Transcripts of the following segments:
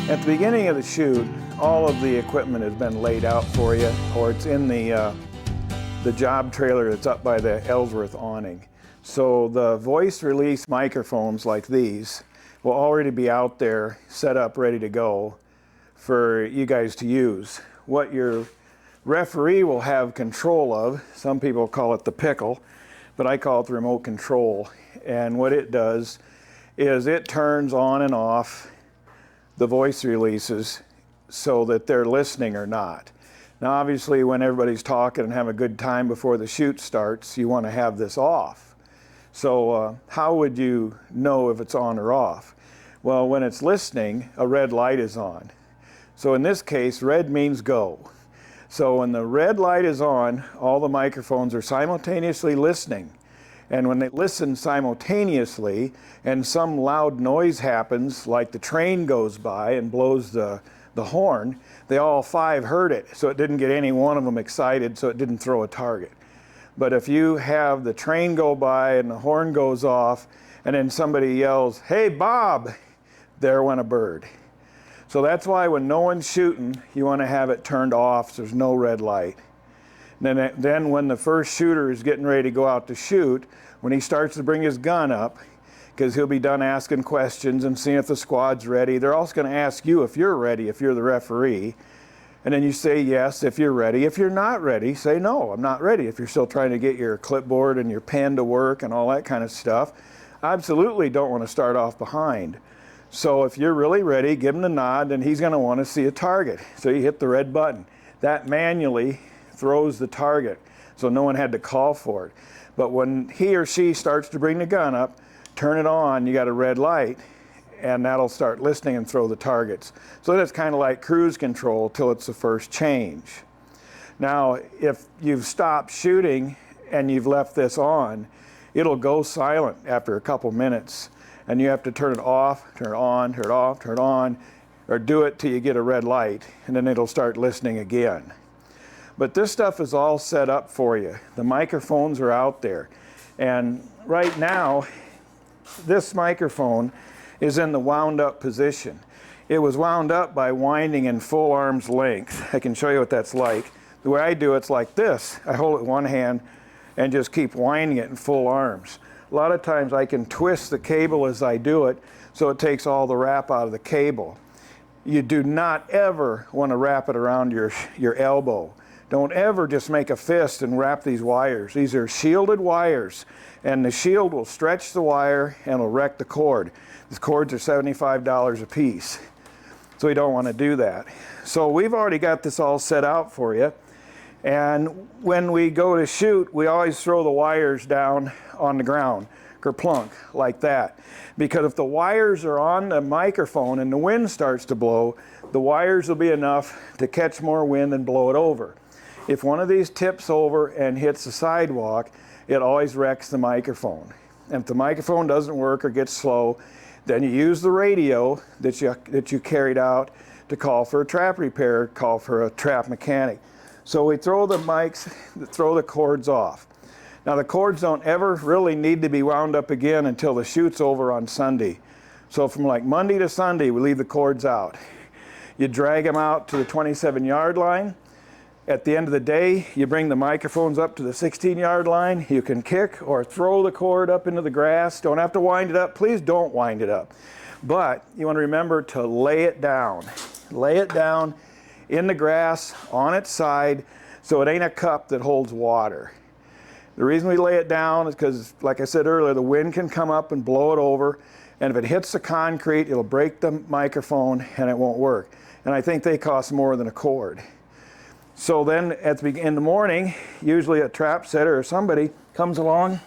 At the beginning of the shoot, all of the equipment has been laid out for you, or it's in the job trailer that's up by the Ellsworth awning. So the voice release microphones like these will already be out there, set up, ready to go for you guys to use. What your referee will have control of, some people call it the pickle, but I call it the remote control. And what it does is it turns on and off the voice releases so that they're listening or not. Now obviously when everybody's talking and having a good time before the shoot starts, you want to have this off. So how would you know if it's on or off? Well, when it's listening, a red light is on. So in this case, red means go. So when the red light is on, all the microphones are simultaneously listening. And when they listen simultaneously and some loud noise happens, like the train goes by and blows the horn, they all five heard it. So it didn't get any one of them excited, so it didn't throw a target. But if you have the train go by and the horn goes off and then somebody yells, "Hey Bob," there went a bird. So that's why when no one's shooting, you want to have it turned off so there's no red light. Then when the first shooter is getting ready to go out to shoot, when he starts to bring his gun up, because he'll be done asking questions and seeing if the squad's ready, they're also going to ask you if you're ready, if you're the referee. And then you say yes if you're ready. If you're not ready, say no, I'm not ready. If you're still trying to get your clipboard and your pen to work and all that kind of stuff, absolutely don't want to start off behind. So if you're really ready, give him the nod, and he's going to want to see a target. So you hit the red button. That manually throws the target, so no one had to call for it. But when he or she starts to bring the gun up, turn it on, you got a red light, and that'll start listening and throw the targets. So that's kind of like cruise control till it's the first change. Now, if you've stopped shooting and you've left this on, it'll go silent after a couple minutes, and you have to turn it off, turn it on, turn it off, turn it on, or do it till you get a red light, and then it'll start listening again. But this stuff is all set up for you. The microphones are out there. And right now, this microphone is in the wound up position. It was wound up by winding in full arm's length. I can show you what that's like. The way I do it's like this. I hold it in one hand and just keep winding it in full arms. A lot of times I can twist the cable as I do it, so it takes all the wrap out of the cable. You do not ever want to wrap it around your elbow. Don't ever just make a fist and wrap these wires. These are shielded wires, and the shield will stretch the wire and will wreck the cord. These cords are $75 a piece, so you don't want to do that. So we've already got this all set out for you, and when we go to shoot, we always throw the wires down on the ground, kerplunk, like that. Because if the wires are on the microphone and the wind starts to blow, the wires will be enough to catch more wind and blow it over. If one of these tips over and hits the sidewalk, it always wrecks the microphone. And if the microphone doesn't work or gets slow, then you use the radio that you carried out to call for a trap repair, call for a trap mechanic. So we throw the mics, throw the cords off. Now the cords don't ever really need to be wound up again until the shoot's over on Sunday. So from like Monday to Sunday, we leave the cords out. You drag them out to the 27-yard line. At the end of the day, you bring the microphones up to the 16-yard line. You can kick or throw the cord up into the grass. Don't have to wind it up. Please don't wind it up. But you want to remember to lay it down. Lay it down in the grass on its side so it ain't a cup that holds water. The reason we lay it down is because, like I said earlier, the wind can come up and blow it over. And if it hits the concrete, it'll break the microphone and it won't work. And I think they cost more than a cord. So then in the morning, usually a trap setter or somebody comes along,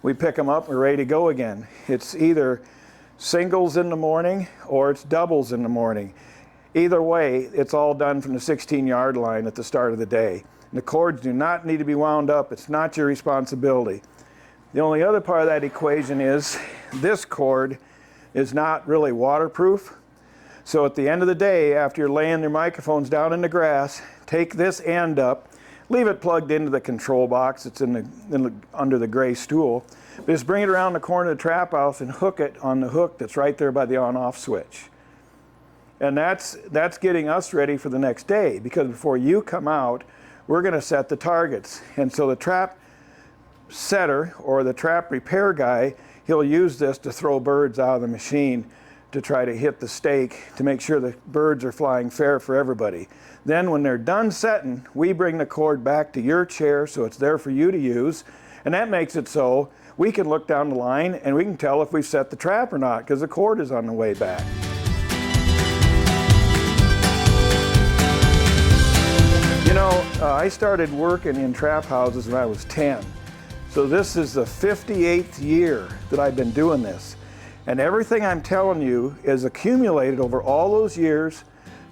we pick them up, we're ready to go again. It's either singles in the morning or it's doubles in the morning. Either way, it's all done from the 16-yard line at the start of the day. And the cords do not need to be wound up. It's not your responsibility. The only other part of that equation is this cord is not really waterproof. So at the end of the day, after you're laying your microphones down in the grass, take this end up, leave it plugged into the control box. It's under the gray stool. Just bring it around the corner of the trap house and hook it on the hook that's right there by the on-off switch. And that's getting us ready for the next day, because before you come out, we're going to set the targets. And so the trap setter or the trap repair guy, he'll use this to throw birds out of the machine to try to hit the stake to make sure the birds are flying fair for everybody. Then when they're done setting, we bring the cord back to your chair so it's there for you to use. And that makes it so we can look down the line and we can tell if we've set the trap or not, because the cord is on the way back. You know, I started working in trap houses when I was 10. So this is the 58th year that I've been doing this. And everything I'm telling you is accumulated over all those years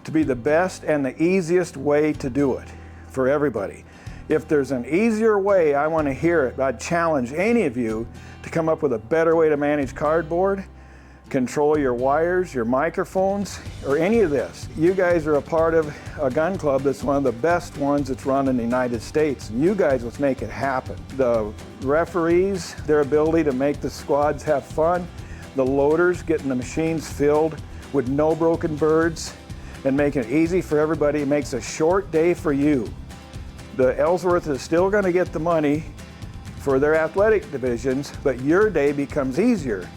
to be the best and the easiest way to do it for everybody. If there's an easier way, I want to hear it. I'd challenge any of you to come up with a better way to manage cardboard, control your wires, your microphones, or any of this. You guys are a part of a gun club that's one of the best ones that's run in the United States. And you guys will make it happen. The referees, their ability to make the squads have fun, the loaders getting the machines filled with no broken birds and making it easy for everybody. It makes a short day for you. The Ellsworth is still going to get the money for their athletic divisions, but your day becomes easier.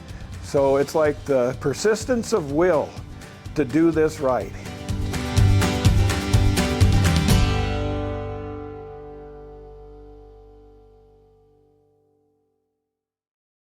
So it's like the persistence of will to do this right.